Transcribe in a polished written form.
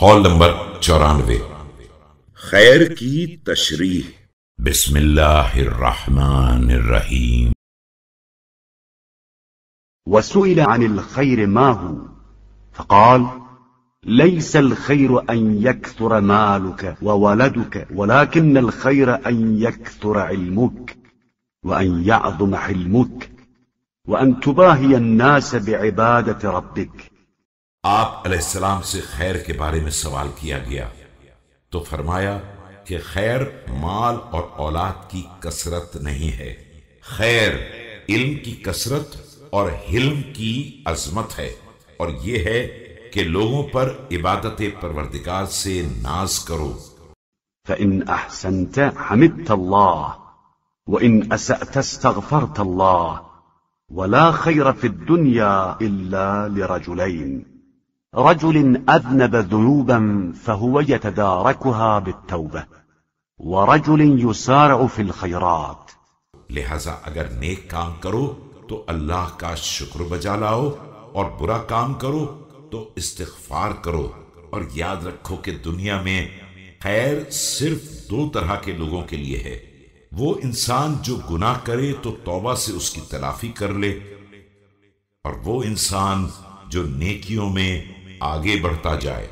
قول نمبر 94 خیر کی تشریح۔ بسم اللہ الرحمن الرحیم۔ وسئل عن الخير ما هو فقال ليس الخير أن يكثر مالك وولدك ولكن الخير أن يكثر علمك وأن يعظم حلمك وأن تباهي الناس بعبادة ربك۔ آپ علیہ السلام سے خیر کے بارے میں سوال کیا گیا تو فرمایا کہ خیر مال اور اولاد کی کثرت نہیں ہے، خیر علم کی کثرت اور حلم کی عظمت ہے، اور یہ ہے کہ لوگوں پر عبادت پروردگار سے ناز کرو۔ فإن أحسنت حمدت الله وإن أسأت استغفرت الله ولا خير في الدنيا إلا لرجلين، رجل أذنب ذنوبا فهو يتداركها بالتوبة ورجل يسارع في الخيرات۔ لہذا اگر نیک کام کرو تو اللہ کا شکر بجا لاؤ، اور برا کام کرو تو استغفار کرو، اور یاد رکھو کہ دنیا میں خیر صرف دو طرح کے لوگوں کے لیے ہے، وہ انسان جو گناہ کرے تو توبہ سے اس کی تلافی کر لے، اور وہ انسان جو نیکیوں میں آگے بڑھتا جائے۔